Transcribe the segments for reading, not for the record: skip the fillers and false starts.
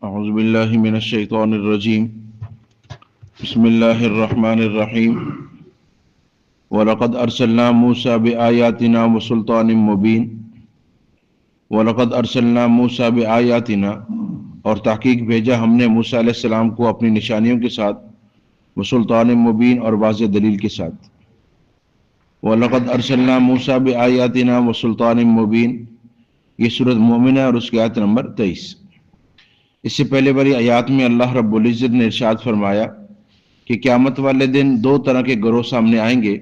اعوذ باللہ من الشیطان الرجیم بسم اللہ الرحمن الرحیم وَلَقَدْ أَرْسَلْنَا مُوسَى بِآيَاتِنَا وَسُلْطَانٍ مُبِينٍ وَلَقَدْ أَرْسَلْنَا مُوسَى بِآيَاتِنَا اور تحقیق بھیجا ہم نے موسیٰ علیہ السلام کو اپنی نشانیوں کے ساتھ، وسلطان مبین اور واضح دلیل کے ساتھ۔ وَلَقَدْ أَرْسَلْنَا مُوسَى بِآيَاتِنَا وَسُلْطَانٍ مُبِينٍ، یہ سورۃ مومنہ اور اس کی آیت نمبر 23۔ اس سے پہلے والی آیات میں اللہ رب العزت نے ارشاد فرمایا کہ قیامت والے دن دو طرح کے گروہ سامنے آئیں گے۔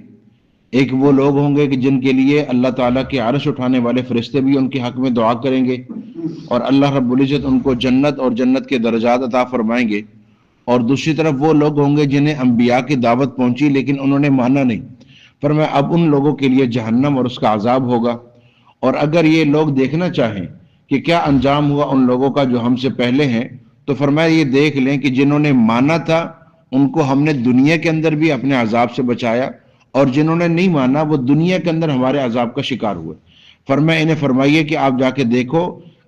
ایک وہ لوگ ہوں گے کہ جن کے لیے اللہ تعالیٰ کے عرش اٹھانے والے فرشتے بھی ان کے حق میں دعا کریں گے، اور اللہ رب العزت ان کو جنت اور جنت کے درجات عطا فرمائیں گے۔ اور دوسری طرف وہ لوگ ہوں گے جنہیں انبیاء کی دعوت پہنچی لیکن انہوں نے مانا نہیں، فرمایا اب ان لوگوں کے لیے جہنم اور اس کا عذاب ہوگا۔ اور اگر یہ لوگ دیکھنا چاہیں کہ کیا انجام ہوا ان لوگوں کا جو ہم سے پہلے ہیں، تو فرمایا یہ دیکھ لیں کہ جنہوں نے مانا تھا ان کو ہم نے دنیا کے اندر بھی اپنے عذاب سے بچایا، اور جنہوں نے نہیں مانا وہ دنیا کے اندر ہمارے عذاب کا شکار ہوئے۔ فرمایا انہیں فرمائیے کہ آپ جا کے دیکھو،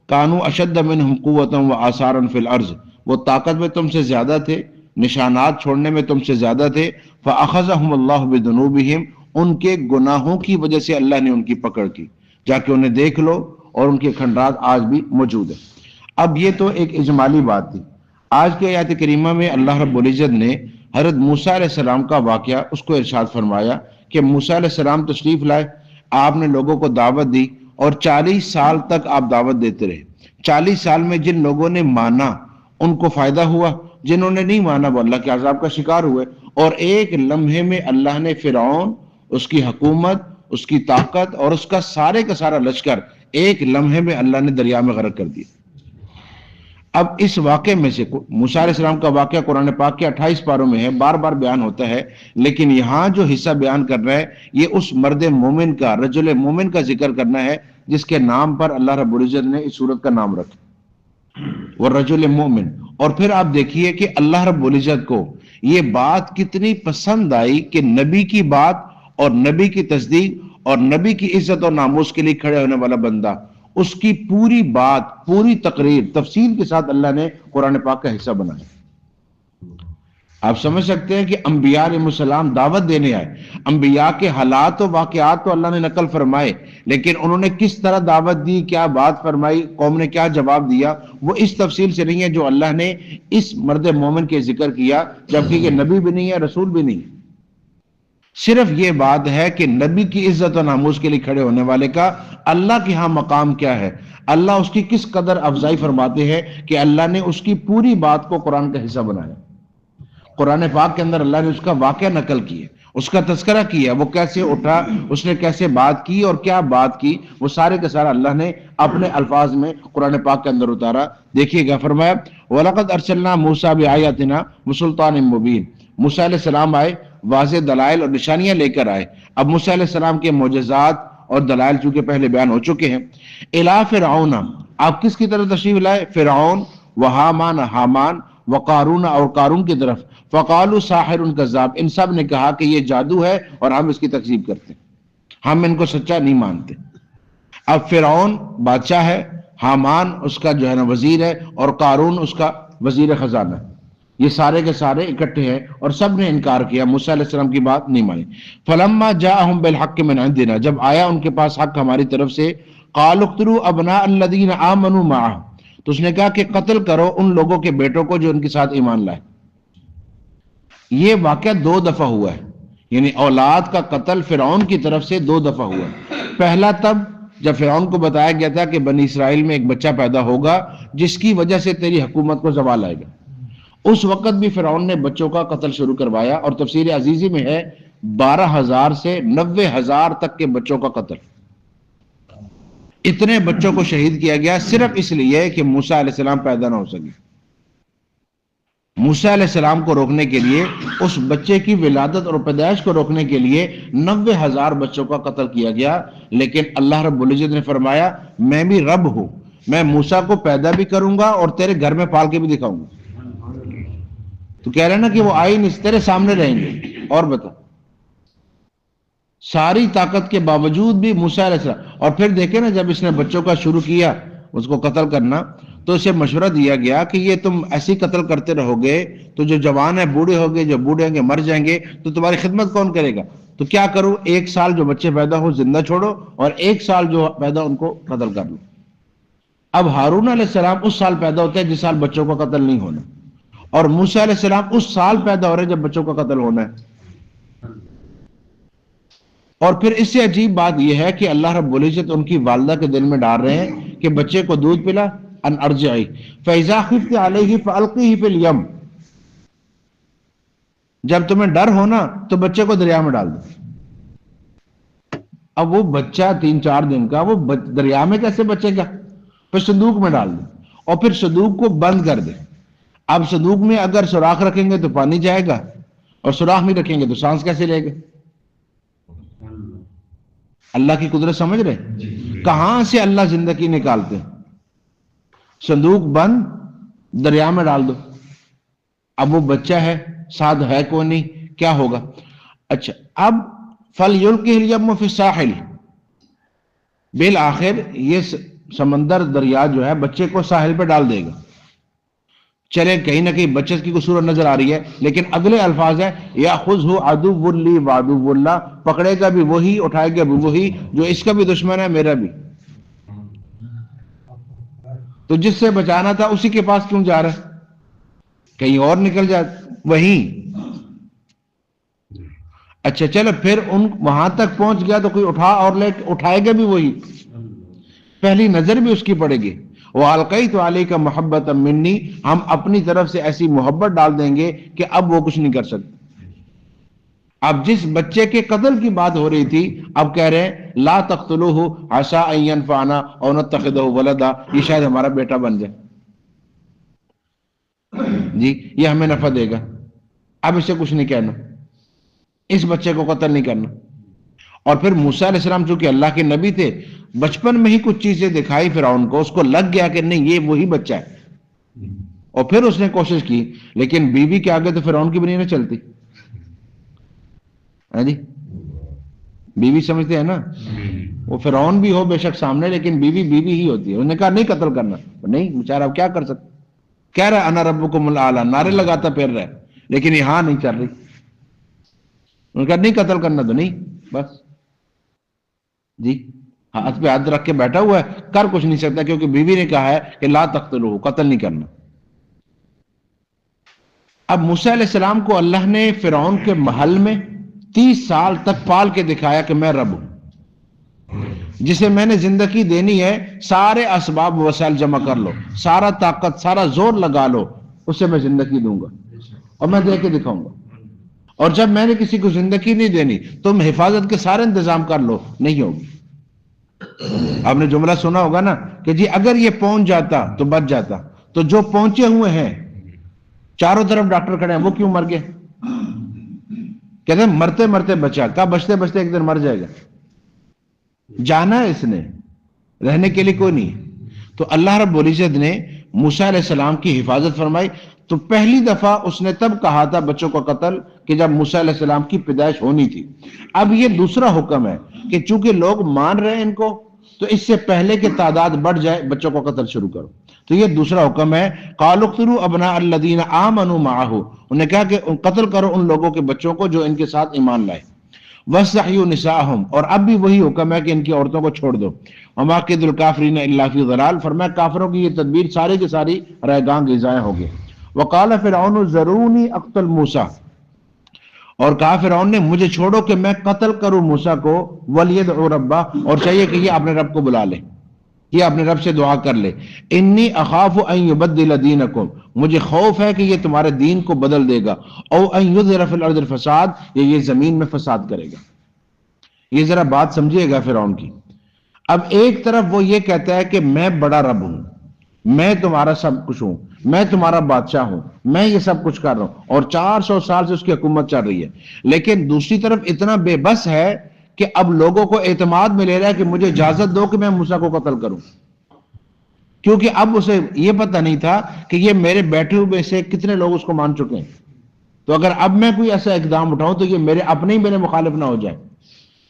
کانوا اشد منہم قوۃ وآثارا فی الارض، وہ طاقت میں تم سے زیادہ تھے، نشانات چھوڑنے میں تم سے زیادہ تھے، فاخذہم اللہ بذنوبہم، ان کے گناہوں کی وجہ سے اللہ نے ان کی پکڑ کی۔ جا کے انہیں دیکھ لو، اور ان کے کھنڈرات آج بھی موجود ہیں۔ اب یہ تو ایک اجمالی بات تھی۔ آج کے آیت کریمہ میں اللہ رب العزت نے حضرت موسیٰ علیہ السلام کا واقعہ اس کو ارشاد فرمایا کہ موسیٰ علیہ السلام تشریف لائے، آپ نے لوگوں کو دعوت دی، اور 40 سال تک آپ دعوت دیتے رہے۔ 40 سال میں جن لوگوں نے مانا ان کو فائدہ ہوا، جنہوں نے نہیں مانا وہ اللہ کے عذاب کا شکار ہوئے۔ اور ایک لمحے میں اللہ نے فرعون، اس کی حکومت، اس کی طاقت اور اس کا سارا لشکر ایک لمحے میں اللہ نے دریا میں غرق کر دیا۔ اب اس واقعے میں سے موسیٰ علیہ السلام کا واقعہ قرآن پاک کے 28 پاروں میں ہے، بار بار بیان ہوتا ہے، لیکن یہاں جو حصہ بیان کر رہا ہے یہ اس مرد مومن کا، رجل مومن کا ذکر کرنا ہے جس کے نام پر اللہ رب العزت نے اس سورت کا نام رکھا، والرجل مومن۔ اور پھر آپ دیکھیے کہ اللہ رب العزت کو یہ بات کتنی پسند آئی کہ نبی کی بات اور نبی کی تصدیق اور نبی کی عزت اور ناموس کے لیے کھڑے ہونے والا بندہ، اس کی پوری بات، پوری تقریر تفصیل کے ساتھ اللہ نے قرآن پاک کا حصہ بنایا۔ آپ سمجھ سکتے ہیں کہ انبیاء علیہ السلام دعوت دینے آئے، انبیاء کے حالات و واقعات تو اللہ نے نقل فرمائے، لیکن انہوں نے کس طرح دعوت دی، کیا بات فرمائی، قوم نے کیا جواب دیا، وہ اس تفصیل سے نہیں ہے جو اللہ نے اس مرد مومن کے ذکر کیا، جبکہ یہ نبی بھی نہیں ہے، رسول بھی نہیں ہے۔ صرف یہ بات ہے کہ نبی کی عزت و ناموس کے لیے کھڑے ہونے والے کا اللہ کے ہاں مقام کیا ہے، اللہ اس کی کس قدر افضائی فرماتے ہیں کہ اللہ نے اس کی پوری بات کو قرآن کا حصہ بنایا۔ قرآن پاک کے اندر اللہ نے اس کا واقعہ نقل کیا، اس کا تذکرہ کیا، وہ کیسے اٹھا، اس نے کیسے بات کی اور کیا بات کی، وہ سارے کا سارا اللہ نے اپنے الفاظ میں قرآن پاک کے اندر اتارا۔ دیکھیے گا، فرمایا وَلَقَدْ أَرْسَلْنَا مُوسَى بِآيَاتِنَا وَسُلْطَانٍ مُبِينٍ، موسیٰ علیہ السلام آئے، واضح دلائل اور نشانیاں لے کر آئے۔ اب موسیٰ علیہ السلام کے معجزات اور دلائل چونکہ پہلے بیان ہو چکے ہیں۔ اِلَىٰ فِرْعَوْنَ، آپ کس کی طرف تشریف لائے؟ فرعون و حامان و قارون، اور قارون کی طرف۔ فَقَالُوا سَاحِرٌ كَذَّابٌ، ان سب نے کہا کہ یہ جادو ہے اور ہم اس کی تکذیب کرتے ہیں، ہم ان کو سچا نہیں مانتے۔ اب فرعون بادشاہ ہے، حامان اس کا جو ہے نا وزیر ہے، اور قارون اس کا وزیر خزانہ ہے، یہ سارے کے سارے اکٹھے ہیں اور سب نے انکار کیا، موسیٰ علیہ السلام کی بات نہیں مانی۔ فَلَمَّا جَاءَهُم بِالْحَقِّ مِنْ عِنْدِنَا، جب آیا ان کے پاس حق ہماری طرف سے، قَالُوا اقْتُلُوا أَبْنَاءَ الَّذِينَ آمَنُوا مَعَهُ، تو اس نے کہا کہ قتل کرو ان لوگوں کے بیٹوں کو جو ان کے ساتھ ایمان لائے۔ یہ واقعہ 2 دفعہ ہوا ہے، یعنی اولاد کا قتل فرعون کی طرف سے 2 دفعہ ہوا ہے۔ پہلا تب جب فرعون کو بتایا گیا تھا کہ بنی اسرائیل میں ایک بچہ پیدا ہوگا جس کی وجہ سے تیری حکومت کو زوال آئے گا، اس وقت بھی فرعون نے بچوں کا قتل شروع کروایا، اور تفسیر عزیزی میں ہے 12,000 سے 90,000 تک کے بچوں کا قتل۔ اتنے بچوں کو شہید کیا گیا صرف اس لیے کہ موسیٰ علیہ السلام پیدا نہ ہو سکے۔ موسیٰ علیہ السلام کو روکنے کے لیے، اس بچے کی ولادت اور پیدائش کو روکنے کے لیے 90,000 بچوں کا قتل کیا گیا، لیکن اللہ رب العزت نے فرمایا میں بھی رب ہوں، میں موسیٰ کو پیدا بھی کروں گا اور تیرے گھر میں پال کے بھی دکھاؤں گا۔ تو کہہ رہے نا کہ وہ آئی نہیں، تیرے سامنے رہیں گے۔ اور بتا، ساری طاقت کے باوجود بھی موسیٰ علیہ السلام، اور پھر دیکھیں نا جب اس نے بچوں کا شروع کیا اس کو قتل کرنا، تو اسے مشورہ دیا گیا کہ یہ تم ایسی قتل کرتے رہو گے تو جو جوان ہیں بوڑھے ہو گے، جو بوڑھے ہوں گے مر جائیں گے، تو تمہاری خدمت کون کرے گا؟ تو کیا کرو، 1 سال جو بچے پیدا ہو زندہ چھوڑو اور 1 سال جو پیدا ان کو قتل کر لو۔ اب ہارون علیہ السلام اس سال پیدا ہوتے ہیں جس سال بچوں کا قتل نہیں ہونا، اور موسیٰ علیہ السلام اس سال پیدا ہو رہے ہیں جب بچوں کا قتل ہونا ہے۔ اور پھر اس سے عجیب بات یہ ہے کہ اللہ رب العزت ان کی والدہ کے دل میں ڈال رہے ہیں کہ بچے کو دودھ پلا، ان ارجعی فاذا خفت علیہ فالقیہ فی الیم، جب تمہیں ڈر ہونا تو بچے کو دریا میں ڈال دو۔ اب وہ بچہ 3-4 دن کا وہ دریا میں کیسے بچے گا؟ پھر صندوق میں ڈال دیں اور پھر صندوق کو بند کر دیں۔ اب صندوق میں اگر سوراخ رکھیں گے تو پانی جائے گا، اور سوراخ نہیں رکھیں گے تو سانس کیسے لے گا؟ اللہ کی قدرت سمجھ رہے؟ کہاں سے اللہ زندگی نکالتے ہیں؟ صندوق بند، دریا میں ڈال دو۔ اب وہ بچہ ہے، ساتھ ہے کوئی نہیں، کیا ہوگا؟ اچھا، اب فَلْيُلْقِهِ الْيَمُّ فِي السَّاحِلِ، بالآخر یہ سمندر دریا جو ہے بچے کو ساحل پہ ڈال دے گا۔ چلے کہیں نہ کہیں بچت کی کوئی صورت نظر آ رہی ہے، لیکن اگلے الفاظ ہیں یَأْخُذْهُ عَدُوٌّ لِّي وَعَدُوٌّ لَّهُ، پکڑے گا بھی وہی، اٹھائے گا بھی وہی، جو اس کا بھی دشمن ہے میرا بھی۔ تو جس سے بچانا تھا اسی کے پاس کیوں جا رہا ہے؟ کہیں اور نکل جائے وہیں۔ اچھا چلو پھر وہاں تک پہنچ گیا تو کوئی اٹھائے گا بھی وہی، پہلی نظر بھی اس کی پڑے گی۔ وَأَلْقَيْتُ عَلَيْكَ مَحَبَّةً مِّنِّي، ہم اپنی طرف سے ایسی محبت ڈال دیں گے کہ اب وہ کچھ نہیں کر سکتے۔ اب جس بچے کے قتل کی بات ہو رہی تھی، اب کہہ رہے ہیں لا تقتلوه عسى ان ينفعنا او نتخذه ولدا، یہ شاید ہمارا بیٹا بن جائے، جی یہ ہمیں نفع دے گا۔ اب اسے کچھ نہیں کہنا، اس بچے کو قتل نہیں کرنا۔ اور پھر موسیٰ علیہ السلام چونکہ اللہ کے نبی تھے، بچپن میں ہی کچھ چیزیں دکھائی فرعون کو، اس کو لگ گیا کہ نہیں یہ وہی بچہ ہے، اور پھر اس نے کوشش کی، لیکن بیوی کے آگے تو فرعون کی بھی نہیں چلتی، جی بیوی سمجھتے ہیں نا، وہ فرعون بھی ہو بے شک سامنے، لیکن بیوی بیوی ہی ہوتی ہے۔ انہوں نے کہا نہیں قتل کرنا، نہیں بیچارہ اب کیا کر سکتا، کہہ رہا انا ربکم الاعلی، نعرے لگاتا پھر رہا ہے، لیکن یہاں نہیں چل رہی۔ انہوں نے کہا نہیں قتل کرنا تو نہیں، بس جی ہاتھ پہ ہاتھ رکھ کے بیٹھا ہوا ہے، کر کچھ نہیں سکتا، کیونکہ بیوی نے کہا ہے کہ لا تقتلوہ، قتل نہیں کرنا۔ اب موسیٰ علیہ السلام کو اللہ نے فرعون کے محل میں 30 سال تک پال کے دکھایا کہ میں رب ہوں، جسے میں نے زندگی دینی ہے، سارے اسباب و وسائل جمع کر لو، سارا طاقت سارا زور لگا لو، اسے میں زندگی دوں گا اور میں دے کے دکھاؤں گا۔ اور جب میں نے کسی کو زندگی نہیں دینی، تم حفاظت کے سارے انتظام کر لو، نہیں ہوگی۔ آپ نے جملہ سنا ہوگا نا کہ جی اگر یہ پہنچ جاتا تو بچ جاتا، تو جو پہنچے ہوئے ہیں چاروں طرف ڈاکٹر کھڑے ہیں، وہ کیوں مر گئے؟ کہتے ہیں مرتے مرتے بچا، کہا بچتے بچتے ایک دن مر جائے گا، جانا ہے اس نے، رہنے کے لیے کوئی نہیں۔ تو اللہ رب العزت نے موسیٰ علیہ السلام کی حفاظت فرمائی۔ تو پہلی دفعہ اس نے تب کہا تھا بچوں کا قتل کہ جب موسیٰ علیہ السلام کی پیدائش ہونی تھی۔ اب یہ دوسرا حکم ہے کہ چونکہ لوگ مان رہے ہیں ان کو، تو اس سے پہلے کہ تعداد بڑھ جائے بچوں کو قتل شروع کرو۔ تو یہ دوسرا حکم ہے، قالوا اقتلوا ابناء الذین آمنوا معہ، انہوں نے کہا کہ قتل کرو ان لوگوں کے بچوں کو جو ان کے ساتھ ایمان لائے۔ وَاسْتَحْيُوا نِسَاءَهُمْ، اور اب بھی وہی حکم ہے کہ ان کی عورتوں کو چھوڑ دو۔ وَمَا كَيْدُ الْكَافِرِينَ إِلَّا فِي ضَلَالٍ، فرمایا کافروں کی یہ تدبیر سارے کی ساری رائے گاں غذائیں ہوگی۔ وَقَالَ فِرْعَوْنُ ذَرُونِي أَقْتُلْ مُوسَىٰ، اور کہا فرعون نے مجھے چھوڑو کہ میں قتل کروں موسیٰ کو، وَلْيَدْعُ رَبَّهُ، اور چاہیے کہ یہ اپنے رب کو بلا لے، یہ اپنے رب سے دعا کر لے۔ انی اخاف ان یبدل دینکم، مجھے خوف ہے کہ یہ تمہارے دین کو بدل دے گا، او ان یظہر فی الارض الفساد، یا یہ زمین میں فساد کرے گا۔ یہ ذرا بات سمجھیے گا فرعون کی۔ اب ایک طرف وہ یہ کہتا ہے کہ میں بڑا رب ہوں، میں تمہارا سب کچھ ہوں، میں تمہارا بادشاہ ہوں، میں یہ سب کچھ کر رہا ہوں، اور 400 سال سے اس کی حکومت چل رہی ہے، لیکن دوسری طرف اتنا بے بس ہے کہ اب لوگوں کو اعتماد میں لے رہا ہے کہ مجھے اجازت دو کہ میں موسیٰ کو قتل کروں، کیونکہ اب اسے یہ پتہ نہیں تھا کہ یہ میرے بیٹھے ہوئے سے کتنے لوگ اس کو مان چکے ہیں، تو اگر اب میں کوئی ایسا اقدام اٹھاؤں تو یہ میرے اپنے ہی میرے مخالف نہ ہو جائے۔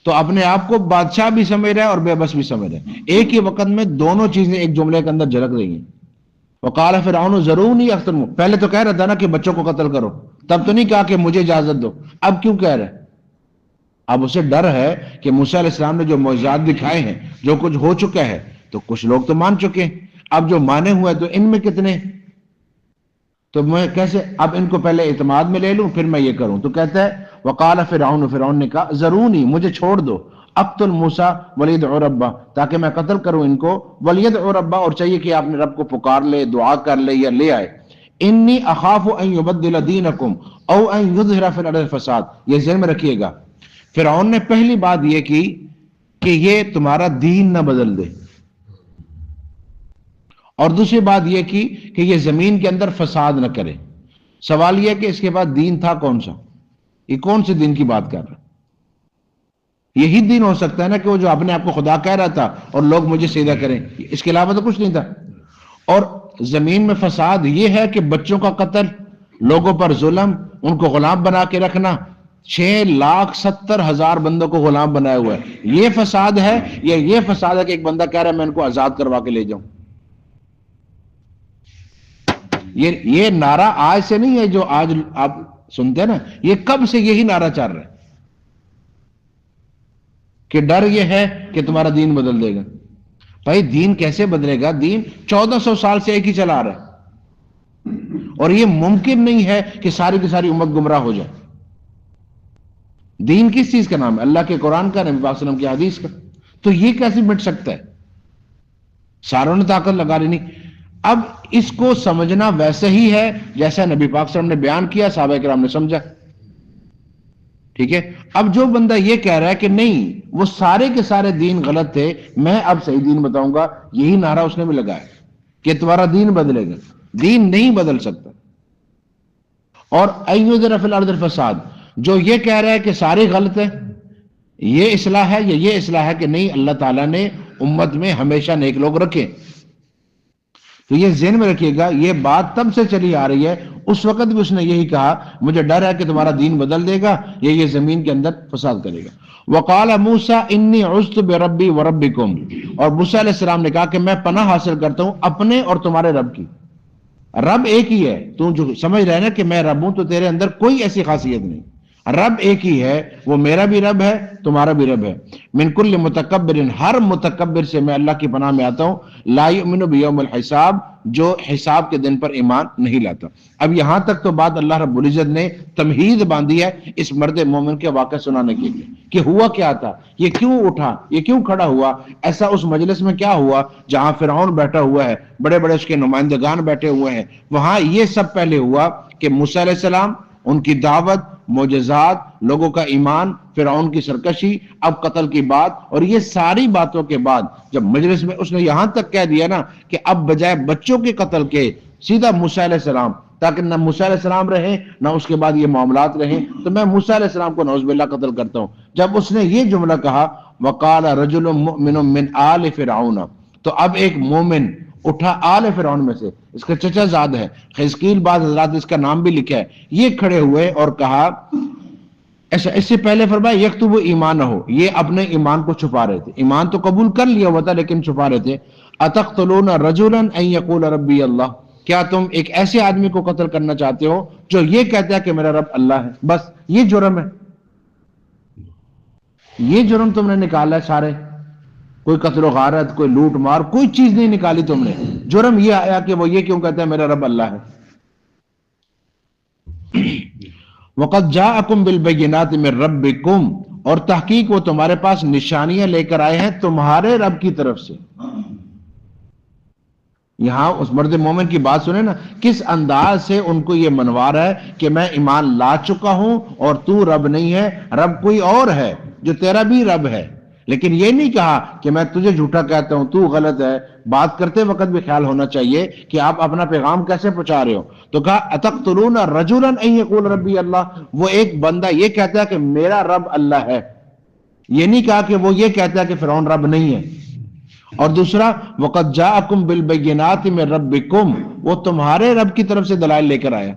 تو اپنے آپ کو بادشاہ بھی سمجھ رہا ہے اور بے بس بھی سمجھ رہا ہے، ایک ہی وقت میں دونوں چیزیں ایک جملے کے اندر جھلک رہی ہیں۔ وقال فرعون ذرونی اقتل، پہلے تو کہہ رہا تھا نا کہ بچوں کو قتل کرو، تب تو نہیں کہا کہ مجھے اجازت دو، اب کیوں کہہ رہے؟ اب اسے ڈر ہے کہ موسیٰ علیہ السلام نے جو معجزات دکھائے ہیں، جو کچھ ہو چکا ہے، تو کچھ لوگ تو مان چکے ہیں، اب جو مانے ہوئے تو ان میں کتنے، تو میں کیسے اب ان کو پہلے اعتماد میں لے لوں پھر میں یہ کروں؟ تو کہتا ہے وقال فرعون، فرعون نے کہا ذرونی، مجھے چھوڑ دو، اقتل موسیٰ ولیدع ربہ، تاکہ میں قتل کروں ان کو، ولیدع ربہ، اور چاہیے کہ آپ نے رب کو پکار لے، دعا کر لے یا لے آئے، انی اخاف ان یبدل دینکم او ان یظہر فی الارض الفساد، یہ ذہن میں رکھیے گا۔ فرعون نے پہلی بات یہ کی کہ یہ تمہارا دین نہ بدل دے، اور دوسری بات یہ کی کہ یہ زمین کے اندر فساد نہ کرے۔ سوال یہ ہے کہ اس کے بعد دین تھا کون سا؟ یہ کون سے دین کی بات کر رہا ہے؟ یہی دین ہو سکتا ہے نا کہ وہ جو اپنے آپ کو خدا کہہ رہا تھا اور لوگ مجھے سجدہ کریں، اس کے علاوہ تو کچھ نہیں تھا۔ اور زمین میں فساد یہ ہے کہ بچوں کا قتل، لوگوں پر ظلم، ان کو غلام بنا کے رکھنا، 6,70,000 بندوں کو غلام بنایا ہوا ہے، یہ فساد ہے؟ یا یہ فساد ہے کہ ایک بندہ کہہ رہا ہے میں ان کو آزاد کروا کے لے جاؤں؟ یہ نعرہ آج سے نہیں ہے جو آج آپ سنتے ہیں نا، یہ کب سے یہی نعرہ چل رہا ہے کہ ڈر یہ ہے کہ تمہارا دین بدل دے گا۔ بھائی دین کیسے بدلے گا؟ دین 1400 سال سے ایک ہی چلا رہا ہے، اور یہ ممکن نہیں ہے کہ ساری کی ساری امت گمراہ ہو جائے۔ دین کس چیز کا نام ہے؟ اللہ کے قرآن کا، نبی پاک صلی اللہ علیہ وسلم کی حدیث کا، تو یہ کیسے مٹ سکتا ہے؟ ساروں نے طاقت لگا لینی۔ اب اس کو سمجھنا ویسے ہی ہے جیسا نبی پاک صلی اللہ علیہ وسلم نے بیان کیا، صحابہ کرام نے سمجھا، ٹھیک ہے۔ اب جو بندہ یہ کہہ رہا ہے کہ نہیں وہ سارے کے سارے دین غلط تھے، میں اب صحیح دین بتاؤں گا، یہی نعرہ اس نے بھی لگایا کہ تمہارا دین بدلے گا، دین نہیں بدل سکتا۔ اور ایذر فی الارض الفساد، جو یہ کہہ رہا ہے کہ سارے غلط ہے، یہ اصلاح ہے یا یہ اصلاح ہے کہ نہیں اللہ تعالیٰ نے امت میں ہمیشہ نیک لوگ رکھے؟ تو یہ ذہن میں رکھیے گا، یہ بات تب سے چلی آ رہی ہے، اس وقت بھی اس نے یہی کہا مجھے ڈر ہے کہ تمہارا دین بدل دے گا، یہ زمین کے اندر فساد کرے گا۔ وقال موسیٰ انی عذت بربی وربکم، اور موسیٰ علیہ السلام نے کہا کہ میں پناہ حاصل کرتا ہوں اپنے اور تمہارے رب کی۔ رب ایک ہی ہے، تو جو سمجھ رہے نا کہ میں رب ہوں، تو تیرے اندر کوئی ایسی خاصیت نہیں، رب ایک ہی ہے، وہ میرا بھی رب ہے، تمہارا بھی رب ہے۔ من کل متکبر، ہر متکبر سے میں اللہ کی پناہ میں آتا ہوں، لا یؤمن بیوم الحساب، جو حساب کے دن پر ایمان نہیں لاتا۔ اب یہاں تک تو بات اللہ رب العزت نے تمہید باندھی ہے اس مرد مومن کے واقعہ سنانے کے لیے کہ ہوا کیا تھا، یہ کیوں اٹھا، یہ کیوں کھڑا ہوا، ایسا اس مجلس میں کیا ہوا جہاں فرعون بیٹھا ہوا ہے، بڑے بڑے اس کے نمائندگان بیٹھے ہوئے ہیں، وہاں یہ سب پہلے ہوا کہ موسیٰ علیہ السلام، ان کی دعوت، معجزات، لوگوں کا ایمان، فرعون کی سرکشی، اب قتل کی بات، اور یہ ساری باتوں کے بعد جب مجلس میں اس نے یہاں تک کہہ دیا نا کہ اب بجائے بچوں کے قتل کے سیدھا موسیٰ علیہ السلام، تاکہ نہ موسیٰ علیہ السلام رہیں نہ اس کے بعد یہ معاملات رہیں، تو میں موسیٰ علیہ السلام کو نعوذ باللہ قتل کرتا ہوں۔ جب اس نے یہ جملہ کہا وقال رجل مؤمن من آل فرعون، تو اب ایک مومن اٹھا آل فرعون میں سے، اس کا چچا زاد ہے، حزقیل بعض حضرات اس کا نام بھی لکھا ہے، یہ کھڑے ہوئے اور کہا، ایسا اس سے پہلے فرمایا یکتب ایمان ہو، یہ اپنے ایمان کو چھپا رہے تھے، ایمان تو قبول کر لیا ہوا تھا لیکن چھپا رہے تھے۔ اتقتلون رجلا ان یقول ربی اللہ، کیا تم ایک ایسے آدمی کو قتل کرنا چاہتے ہو جو یہ کہتا ہے کہ میرا رب اللہ ہے؟ بس یہ جرم ہے، یہ جرم تم نے نکالا ہے سارے، کوئی قتل و غارت، کوئی لوٹ مار، کوئی چیز نہیں نکالی تم نے، جرم یہ آیا کہ وہ یہ کیوں کہتا ہے میرا رب اللہ ہے۔ وَقَدْ جَاءَكُمْ بِالْبَيِّنَاتِ مِنْ رَبِّكُمْ، اور تحقیق وہ تمہارے پاس نشانیاں لے کر آئے ہیں تمہارے رب کی طرف سے۔ یہاں اس مرد مومن کی بات سنیں نا، کس انداز سے ان کو یہ منوا رہا ہے کہ میں ایمان لا چکا ہوں اور تو رب نہیں ہے، رب کوئی اور ہے جو تیرا بھی رب ہے، لیکن یہ نہیں کہا کہ میں تجھے جھوٹا کہتا ہوں، تو غلط ہے۔ بات کرتے وقت بھی خیال ہونا چاہیے کہ آپ اپنا پیغام کیسے پہنچا رہے ہو۔ تو کہا اتقتلون رجلا ان یقول ربی اللہ، وہ ایک بندہ یہ کہتا ہے کہ میرا رب اللہ ہے، یہ نہیں کہا کہ وہ یہ کہتا ہے کہ فرعون رب نہیں ہے۔ اور دوسرا وقد جاءکم بالبینات من ربکم، وہ تمہارے رب کی طرف سے دلائل لے کر آیا۔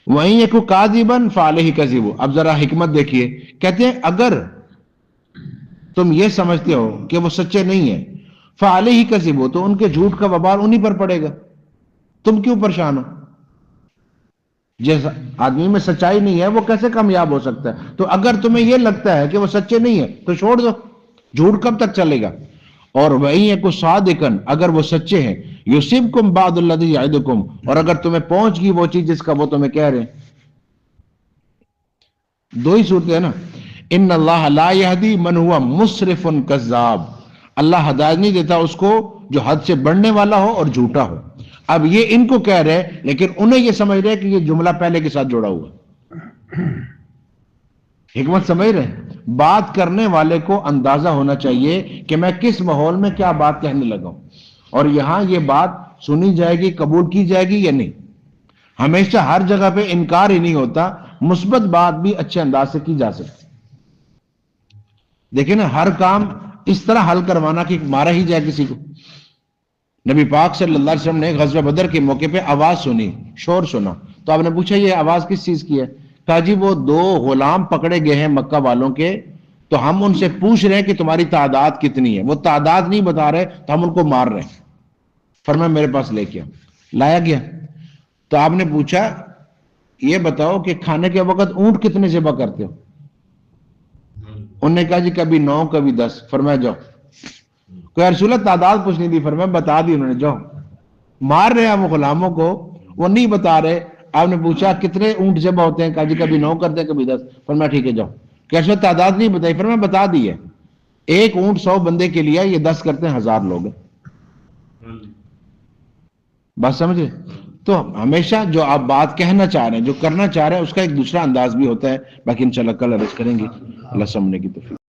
وَإِن يَكُ كَاذِبًا فَعَلَيْهِ كَذِبُهُ، اب ذرا حکمت دیکھیے، کہتے ہیں اگر تم یہ سمجھتے ہو کہ وہ سچے نہیں ہیں فعلیہ کذب، تو ان کے جھوٹ کا وبال انہی پر پڑے گا، تم کیوں پریشان ہو؟ جس آدمی میں سچائی نہیں ہے وہ کیسے کامیاب ہو سکتا ہے؟ تو اگر تمہیں یہ لگتا ہے کہ وہ سچے نہیں ہے تو چھوڑ دو، جھوٹ کب تک چلے گا؟ اور وہی ہے کو صادقن، اگر وہ سچے ہیں، یصبکم بعض الذی یعدکم، اور اگر تمہیں پہنچ گئی وہ چیز جس کا وہ تمہیں کہہ رہے ہیں۔ دو ہی صورتیں ہیں نا، ان اللہ لا یہدی من ہوا مسرف کذاب، اللہ ہدایت نہیں دیتا اس کو جو حد سے بڑھنے والا ہو اور جھوٹا ہو۔ اب یہ ان کو کہہ رہے لیکن انہیں یہ سمجھ رہے کہ یہ جملہ پہلے کے ساتھ جوڑا ہوا۔ حکمت سمجھ رہے؟ بات کرنے والے کو اندازہ ہونا چاہیے کہ میں کس ماحول میں کیا بات کہنے لگا ہوں، اور یہاں یہ بات سنی جائے گی، قبول کی جائے گی یا نہیں۔ ہمیشہ ہر جگہ پہ انکار ہی نہیں ہوتا، مثبت بات بھی اچھے انداز سے کی جا سکتی۔ دیکھیں نا، ہر کام اس طرح حل کروانا کہ مارا ہی جائے کسی کو۔ نبی پاک صلی اللہ علیہ وسلم نے غزوہ بدر کے موقع پہ آواز سنی، شور سنا، تو آپ نے پوچھا یہ آواز کس چیز کی ہے؟ کہا جی وہ دو غلام پکڑے گئے ہیں مکہ والوں کے، تو ہم ان سے پوچھ رہے ہیں کہ تمہاری تعداد کتنی ہے، وہ تعداد نہیں بتا رہے تو ہم ان کو مار رہے ہیں۔ فرمایا میرے پاس لے کے لایا گیا، تو آپ نے پوچھا یہ بتاؤ کہ کھانے کے وقت اونٹ کتنے ذبح کرتے ہو؟ انہوں نے کہا جی کبھی 9 کبھی 10۔ فرمایا جاؤ۔ کوئی رسول اللہ تعداد پوچھنی تھی، فرمایا بتا دی انہوں نے، جاؤ۔ مار رہے ہیں وہ غلاموں کو، وہ نہیں بتا رہے۔ آپ نے پوچھا کتنے اونٹ ذبح ہوتے ہیں؟ کہا جی کبھی 9 کرتے ہیں کبھی 10۔ فرمایا ٹھیک ہے جاؤ۔ کیسے تعداد نہیں بتائی؟ فرمایا بتا دی ہے، ایک اونٹ 100 بندے کے لیے، یہ 10 کرتے ہیں 1000 لوگ۔ بات سمجھے؟ تو ہمیشہ جو آپ بات کہنا چاہ رہے ہیں، جو کرنا چاہ رہے ہیں، اس کا ایک دوسرا انداز بھی ہوتا ہے۔ باقی انشاءاللہ کل عرض کریں گے۔ اللہ سمجھنے کی توفیق۔